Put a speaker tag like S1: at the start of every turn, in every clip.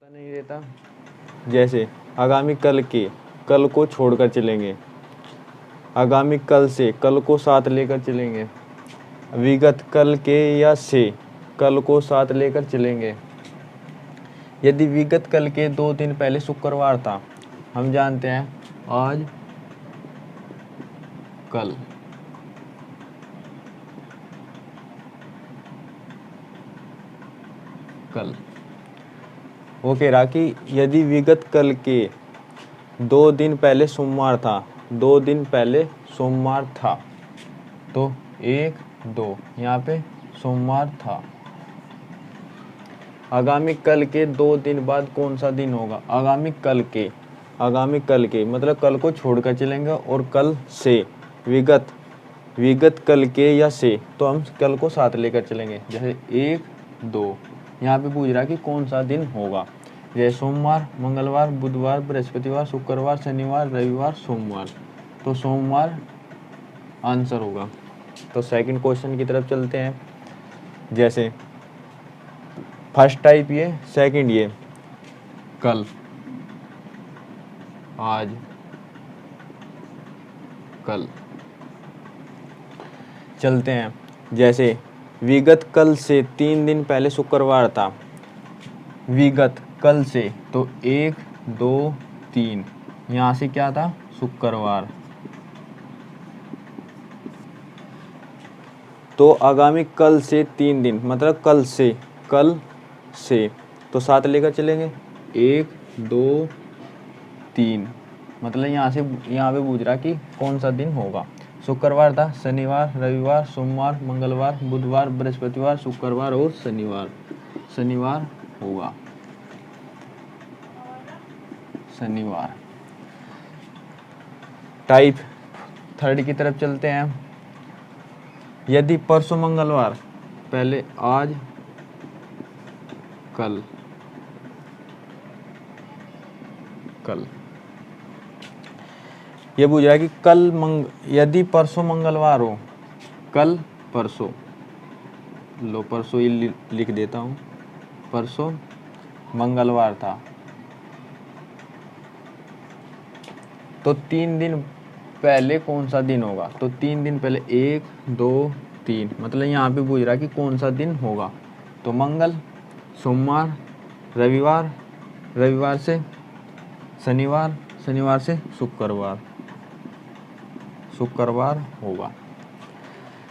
S1: पता नहीं रहता। जैसे आगामी कल के, कल को छोड़कर चलेंगे। आगामी कल से, कल को साथ लेकर चलेंगे। विगत कल के या से, कल को साथ लेकर चलेंगे। यदि विगत कल के 2 दिन पहले शुक्रवार था, हम जानते हैं आज, कल। कल वो कह रहा कि यदि विगत कल के 2 दिन पहले सोमवार था, 2 दिन पहले सोमवार था, तो 1 2 यहाँ पे सोमवार था। आगामी कल के 2 दिन बाद कौन सा दिन होगा? आगामी कल के, आगामी कल के मतलब कल को छोड़कर चलेंगे। और कल से, विगत कल के या से, तो हम कल को साथ लेकर चलेंगे। जैसे 1 2 यहाँ पे पूछ रहा है कि कौन सा दिन होगा। जैसे सोमवार, मंगलवार, बुधवार, बृहस्पतिवार, शुक्रवार, शनिवार, रविवार, सोमवार, तो सोमवार आंसर होगा। तो सेकंड क्वेश्चन की तरफ चलते हैं। जैसे फर्स्ट टाइप ये, सेकंड ये, कल, आज, कल। चलते हैं। जैसे विगत कल से 3 दिन पहले शुक्रवार था। विगत कल से, तो 1 2 3 यहाँ से क्या था? शुक्रवार। तो आगामी कल से 3 दिन मतलब कल से तो साथ लेकर चलेंगे। 1 2 3 मतलब यहाँ पे पूछ रहा कि कौन सा दिन होगा। शुक्रवार था, शनिवार, रविवार, सोमवार, मंगलवार, बुधवार, बृहस्पतिवार, शुक्रवार और शनिवार। शनिवार होगा, शनिवार। टाइप थर्ड की तरफ चलते हैं। यदि परसों मंगलवार, पहले आज, कल, कल। ये पूछ रहा है कि यदि परसों मंगलवार हो, कल परसों, लो परसों ये लिख देता हूँ। परसों मंगलवार था, तो 3 दिन पहले कौन सा दिन होगा? तो 3 दिन पहले 1 2 3 मतलब यहाँ पे पूछ रहा है कि कौन सा दिन होगा। तो मंगल, सोमवार, रविवार, रविवार से शनिवार, शनिवार से शुक्रवार, शुक्रवार होगा।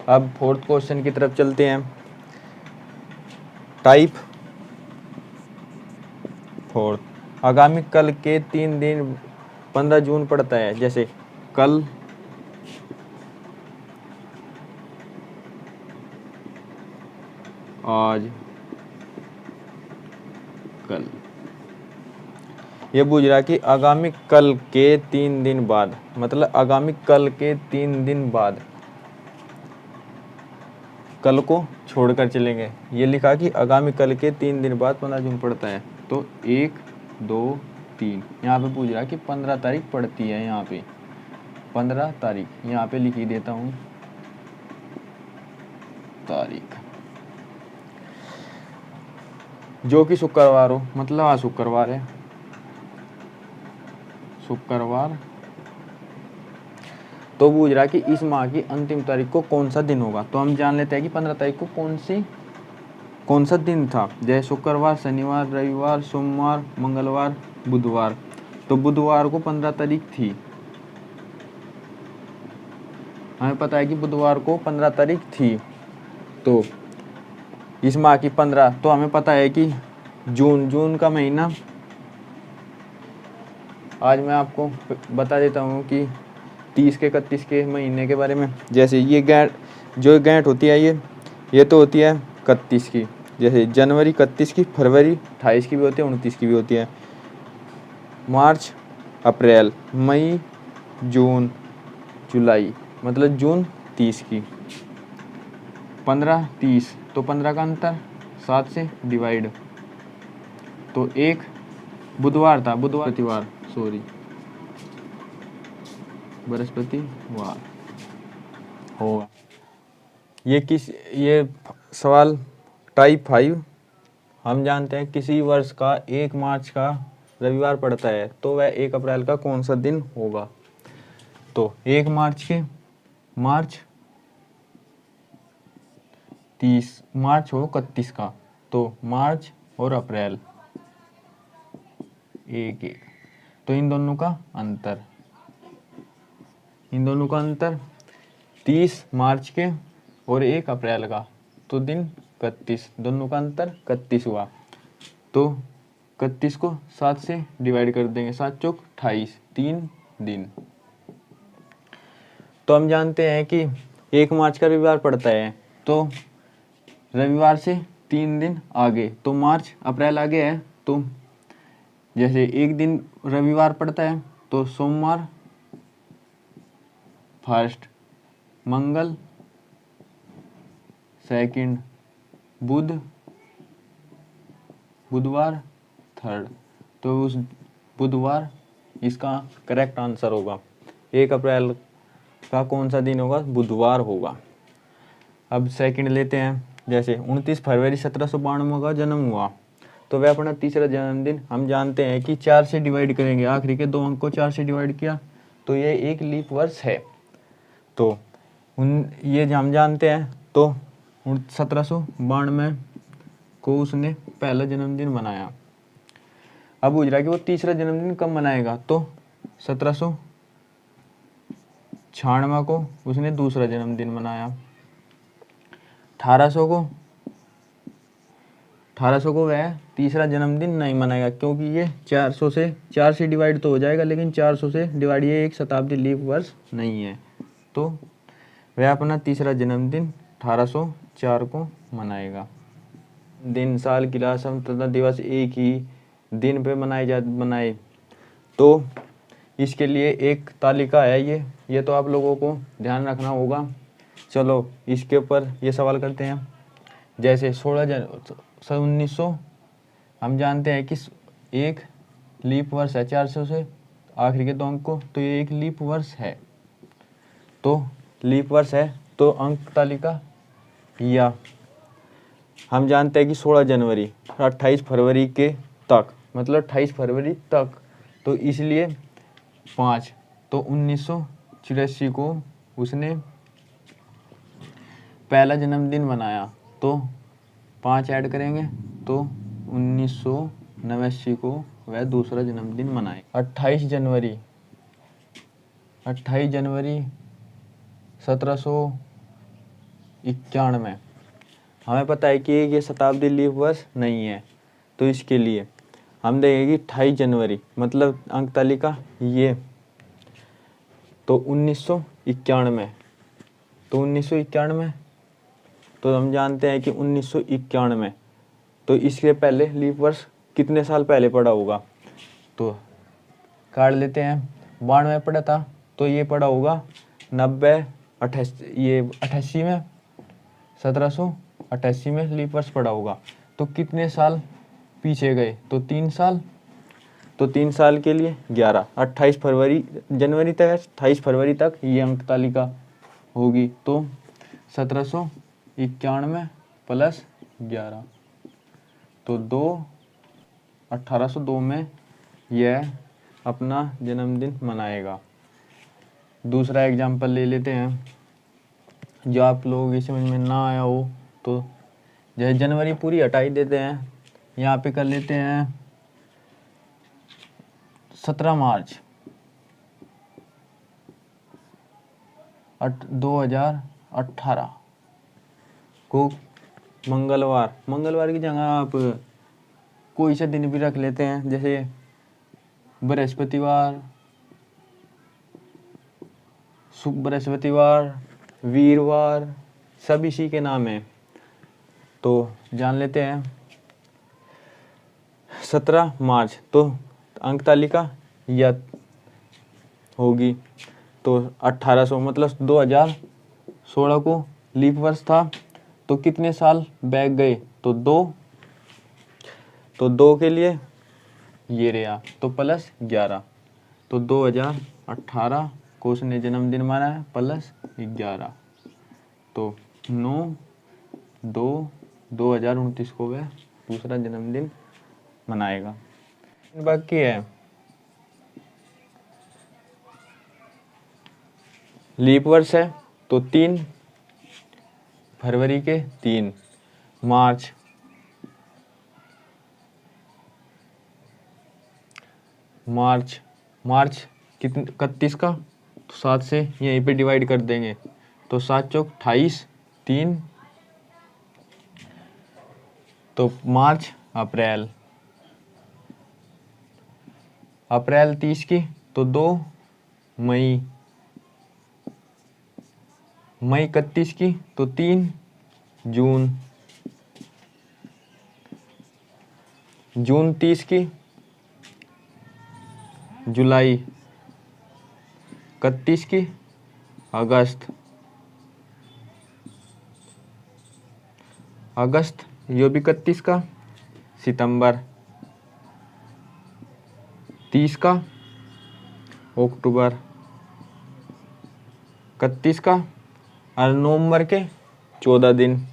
S1: अब फोर्थ क्वेश्चन की तरफ चलते हैं। टाइप फोर्थ, आगामी कल के 3 दिन 15 जून पड़ता है। जैसे कल, आज, कल। ये पूछ रहा कि आगामी कल के 3 दिन बाद मतलब आगामी कल के 3 दिन बाद कल को छोड़कर चलेंगे। ये लिखा कि आगामी कल के 3 दिन बाद 15 जून पड़ता है। तो 1 2 3 यहाँ पे पूछ रहा कि 15 तारीख पड़ती है। यहाँ पे 15 तारीख यहाँ पे लिख ही देता हूँ तारीख, जो कि शुक्रवार हो, मतलब आज शुक्रवार है, शुक्रवार। तो पूछ रहा कि इस माह की अंतिम तारीख को कौन सा दिन होगा। तो हम जान लेते हैं कि 15 तारीख को कौन सा दिन था। जैसे शुक्रवार, शनिवार, रविवार, सोमवार, मंगलवार, बुधवार। तो बुधवार को 15 तारीख थी। हमें पता है कि बुधवार को 15 तारीख थी। तो इस माह की 15, तो हमें पता है कि जून का महीना। आज मैं आपको बता देता हूँ कि 30 के 31 के महीने के बारे में। जैसे ये जो गांठ होती है, ये तो होती है 31 की। जैसे जनवरी 31 की, फरवरी 28 की भी होती है, 29 की भी होती है। मार्च, अप्रैल, मई, जून, जुलाई मतलब जून 30 की। 15 30 तो 15 का अंतर 7 से डिवाइड। तो एक बुधवार था, बृहस्पतिवार होगा। ये सवाल टाइप 5 हम जानते हैं किसी वर्ष का 1 मार्च का रविवार पड़ता है, तो वह 1 अप्रैल का कौन सा दिन होगा। तो 1 मार्च के मार्च 30 मार्च हो 31 का, तो मार्च और अप्रैल एक एक, तो इन दोनों का अंतर 30 मार्च के और 1 अप्रैल का, तो दिन 31, दोनों का अंतर 31 हुआ। तो 31 को 7 से डिवाइड कर देंगे, 7 चौक 28, 3 दिन। तो हम जानते हैं कि 1 मार्च का रविवार पड़ता है, तो रविवार से 3 दिन आगे, तो मार्च अप्रैल आगे है। तो जैसे एक दिन रविवार पड़ता है तो सोमवार फर्स्ट, मंगल सेकंड, बुधवार थर्ड, तो उस बुधवार इसका करेक्ट आंसर होगा। 1 अप्रैल का कौन सा दिन होगा, बुधवार होगा। अब सेकंड लेते हैं, जैसे 29 फरवरी 1792 का जन्म हुआ, तो वह अपना तीसरा जन्मदिन हम जानते हैं कि 4 से डिवाइड करेंगे, आखिरी के 2 अंक को 4 से डिवाइड किया तो ये एक लीप वर्ष है। तो ये हम जानते हैं। तो 1792 को उसने पहला जन्मदिन मनाया। अब पूछ रहा है कि वो तीसरा जन्मदिन कब मनाएगा, तो 1796 को उसने दूसरा जन्मदिन मनाया। 1800 को वह तीसरा जन्मदिन नहीं मनाएगा, क्योंकि ये 400 से 4 से डिवाइड तो हो जाएगा, लेकिन 400 से डिवाइड ये एक शताब्दी लीप वर्ष नहीं है, तो वह अपना तीसरा जन्मदिन 1804 को मनाएगा। दिन साल की स्वतंत्रता दिवस एक ही दिन पे मनाए, तो इसके लिए एक तालिका है ये तो आप लोगों को ध्यान रखना होगा। चलो इसके ऊपर ये सवाल करते हैं। जैसे 1900 हम जानते हैं कि एक लीप वर्ष है, 400 से आखिरी के 2 अंक को, तो ये एक लीप वर्ष है। तो लीप वर्ष है तो अंक तालिका, या हम जानते हैं कि 16 जनवरी 28 फरवरी के तक, मतलब 28 फरवरी तक, तो इसलिए 5, तो 1984 को उसने पहला जन्मदिन मनाया, तो 5 ऐड करेंगे तो 1989 को वह दूसरा जन्मदिन मनाए। 28 जनवरी 1791, हमें पता है कि ये शताब्दी लीप वर्ष नहीं है, तो इसके लिए हम देंगे कि 28 जनवरी, मतलब अंक तालिका ये, तो 1991, तो 1991, तो हम जानते हैं कि 1991, तो इसके पहले लीप वर्ष कितने साल पहले पड़ा होगा, तो काट लेते हैं। 92 पड़ा था, तो ये पड़ा होगा 90, 88 में, 1788 में लीप वर्ष पड़ा होगा। तो कितने साल पीछे गए, तो 3 साल, तो 3 साल के लिए 11, 28 जनवरी तक, 28 फरवरी तक ये अंक तालिका होगी। तो 1791 प्लस 11, तो 1802 में यह अपना जन्मदिन मनाएगा। दूसरा एग्जाम्पल ले लेते हैं, जो आप लोगों की समझ में ना आया हो, तो जैसे जनवरी पूरी हटाई देते हैं, यहाँ पे कर लेते हैं 17 मार्च 2018 को मंगलवार की जगह आप कोई सा दिन भी रख लेते हैं, जैसे बृहस्पतिवार, बृहस्पतिवार, वीरवार, सब इसी के नाम है। तो जान लेते हैं 17 मार्च, तो अंक तालिका यह होगी, तो 1800, मतलब 2016 को लीप वर्ष था, तो कितने साल बैक गए, तो 2 के लिए ये रहा, तो प्लस 11, तो 2018 को उसने जन्मदिन माना है, प्लस 11, तो 9/2/2029 को वह दूसरा जन्मदिन मनाएगा। बाकी है लीप वर्ष है तो 3 फरवरी के 3, मार्च मार्च मार्च कितने 31 का, तो 7 से यहीं पे डिवाइड कर देंगे तो 7 चौक 28, 3 तो मार्च अप्रैल अप्रैल 30 की तो 2 मई मई 31 की तो 3 जून जून 30 की जुलाई 31 की अगस्त अगस्त ये भी 31 का सितंबर 30 का अक्टूबर 31 का और नवंबर के 14 दिन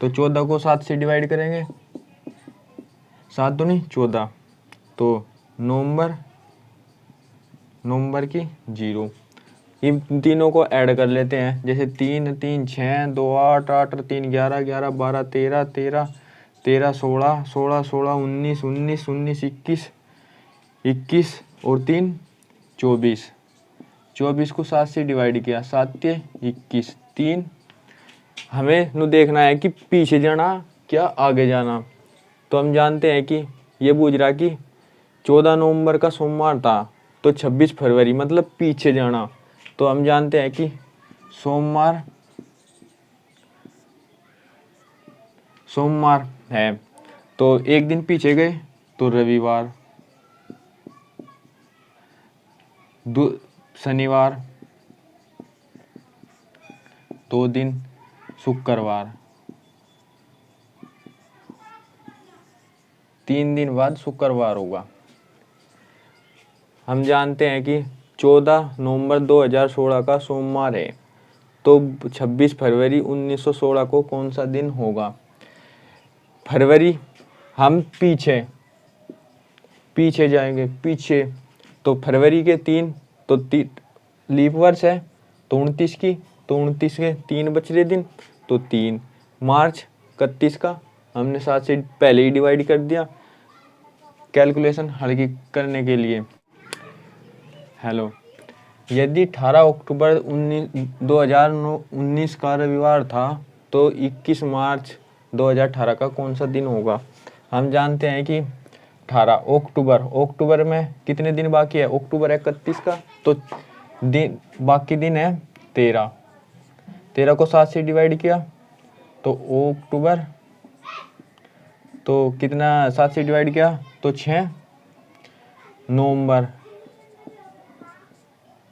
S1: तो 14 को 7 से डिवाइड करेंगे 7 दूनी 14 तो नवंबर की 0। इन तीनों को ऐड कर लेते हैं जैसे 3 3 6 2 8 8 3 11 11 12 13 13 13 16 16 16 19 19 19 21 21 और 3 24 24 को 7 से डिवाइड किया 7 के 21 3। हमें नु देखना है कि पीछे जाना क्या आगे जाना। तो हम जानते हैं कि ये पूछ रहा कि 14 नवंबर का सोमवार था तो 26 फरवरी मतलब पीछे जाना। तो हम जानते हैं कि सोमवार है तो एक दिन पीछे गए तो रविवार, शनिवार 2 दिन शुक्रवार, 3 दिन बाद शुक्रवार होगा। हम जानते हैं कि 14 नवंबर 2016 का सोमवार है तो 26 फरवरी 1916 को कौन सा दिन होगा। फरवरी हम पीछे जाएंगे पीछे तो फरवरी के 3 तो लीप वर्ष है तो 29 की तो 29 के 3 बच रहे दिन तो 3। मार्च 31 का हमने 7 से पहले ही डिवाइड कर दिया कैलकुलेशन हल्की करने के लिए। हेलो, यदि 18 अक्टूबर 2019 का रविवार था तो 21 मार्च 2018 का कौन सा दिन होगा। हम जानते हैं कि 18 अक्टूबर में कितने दिन बाकी है। अक्टूबर 31 का तो दिन बाकी दिन है 13 को 7 से डिवाइड किया तो अक्टूबर तो कितना 7 से डिवाइड किया तो 6।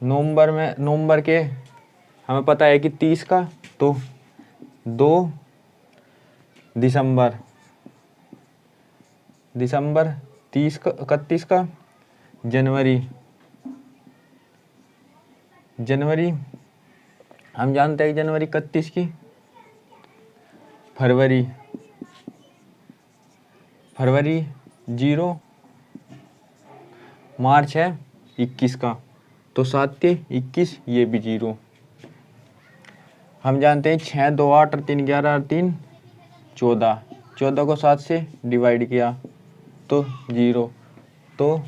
S1: नवंबर के हमें पता है कि 30 का तो 2 दिसंबर 30 का 31 का जनवरी हम जानते हैं कि जनवरी 31 की फरवरी 0 मार्च है 21 का तो 7 के 21 ये भी 0। हम जानते हैं 6 2 8 और 3 11 और 3 14 को 7 से डिवाइड किया तो 0 तो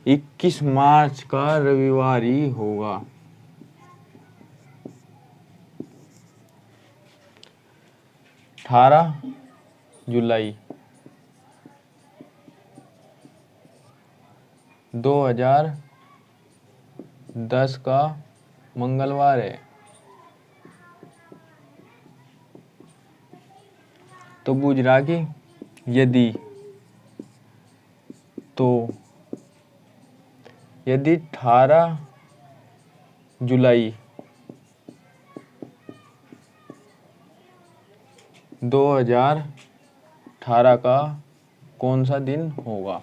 S1: 21 मार्च का रविवार ही होगा। जुलाई 2010 का मंगलवार है तो पूछ रहा कि यदि 18 जुलाई 2018 का कौन सा दिन होगा।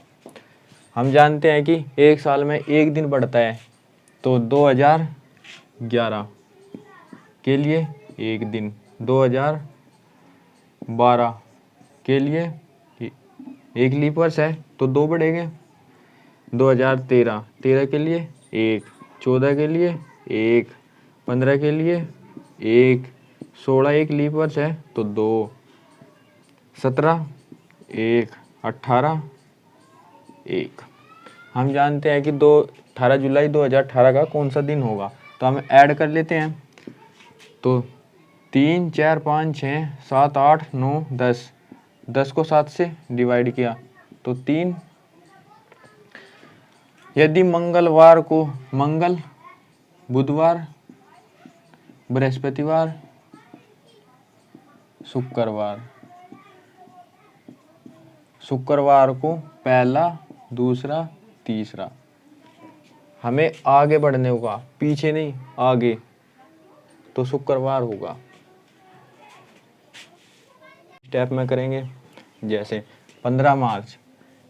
S1: हम जानते हैं कि एक साल में एक दिन बढ़ता है तो 2011 के लिए एक दिन, 2012 के लिए एक लीप वर्ष है तो 2 बढ़ेंगे। 2013 13 के लिए 1, 14 के लिए 1, 15 के लिए 1, 16 एक लीप वर्ष है तो 2, 17 1, 18 1। हम जानते हैं कि 18 जुलाई 2018 का कौन सा दिन होगा, तो हम ऐड कर लेते हैं। तो 3, 4, 5, 6, 7, 8, 9, 10, 10 को 7 से डिवाइड किया तो 3। यदि मंगलवार को मंगल, बुधवार, बृहस्पतिवार, शुक्रवार को पहला, दूसरा, तीसरा, हमें आगे बढ़ने होगा, पीछे नहीं आगे, तो शुक्रवार होगा। स्टेप में करेंगे। जैसे 15 मार्च,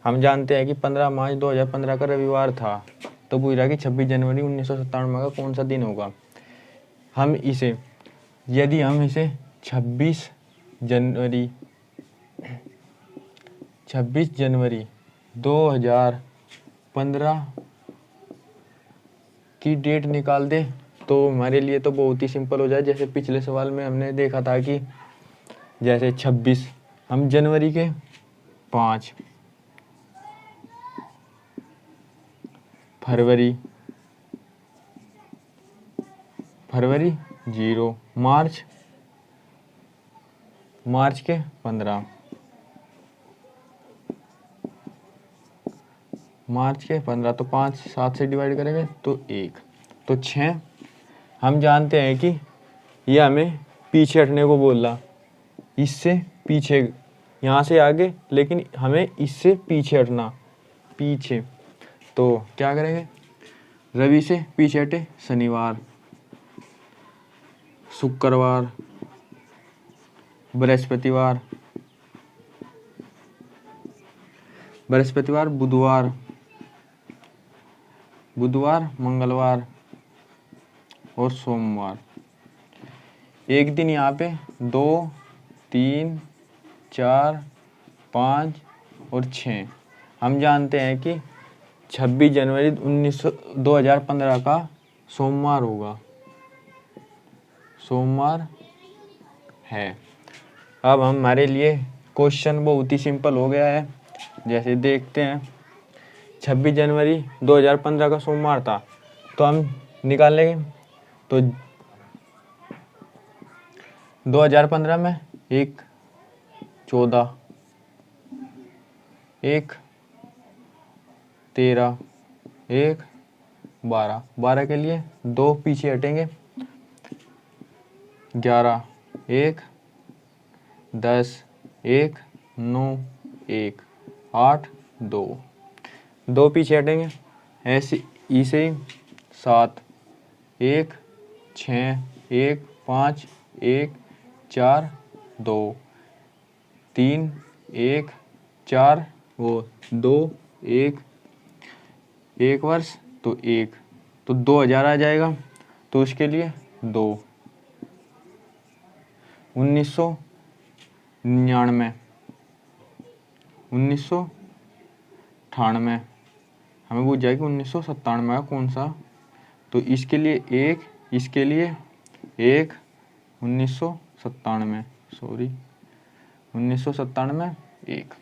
S1: हम जानते हैं कि 15 मार्च 2015 का रविवार था, तो पूछ रहा कि 26 जनवरी 1997 का कौन सा दिन होगा। यदि हम इसे 26 जनवरी 2015 की डेट निकाल दे तो हमारे लिए तो बहुत ही सिंपल हो जाए। जैसे पिछले सवाल में हमने देखा था कि जैसे 26 हम जनवरी के 5, फरवरी 0, मार्च के 15, तो 5 7 से डिवाइड करेंगे तो 1, तो 6। हम जानते हैं कि ये हमें पीछे हटने को बोल रहा, इससे पीछे, यहाँ से आगे, लेकिन हमें इससे पीछे हटना, पीछे। तो क्या करेंगे, रवि से पीछे हटे शनिवार, शुक्रवार, बृहस्पतिवार, बुधवार, मंगलवार और सोमवार। एक दिन यहाँ पे 2, 3, 4, 5 और 6। हम जानते हैं कि 26 जनवरी 2015 का सोमवार होगा, सोमवार है। अब हमारे लिए क्वेश्चन बहुत ही सिंपल हो गया है। जैसे देखते हैं, 26 जनवरी 2015 का सोमवार था, तो हम निकालेंगे। तो 2015 में 1, 14, 1, 13, 1, 12, 12 के लिए 2 पीछे हटेंगे, 11, 1, 10, 1, 9, 1, 8, 2 पीछे हटेंगे। ऐसे इसे 7, 1, 6, 1, 5, 1, 4, 2, 3, 1, 4 वो 2, 1 वर्ष तो 1, तो 2000 आ जाएगा। तो उसके लिए 2, 1999, 1998, हमें पूछ जाएगी 1997 का कौन सा, तो इसके लिए 1, इसके लिए 1, 1997 1।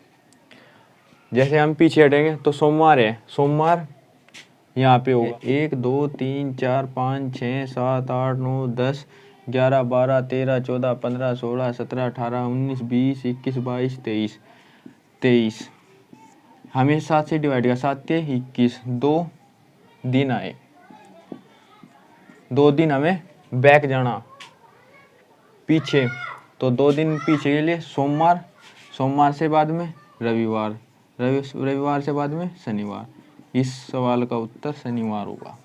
S1: जैसे हम पीछे हटेंगे तो सोमवार है, सोमवार यहाँ पे होगा 1, 2, 3, 4, 5, 6, 7, 8, 9, 10, 11, 12, 13, 14, 15, 16, 17, 18, 19, 20, 21, 22, 23। हमें 7 से डिवाइड किया, 7 के 21, 2 दिन आए, 2 दिन हमें बैक जाना पीछे, तो 2 दिन पीछे के लिए सोमवार से बाद में रविवार से बाद में शनिवार। इस सवाल का उत्तर शनिवार होगा।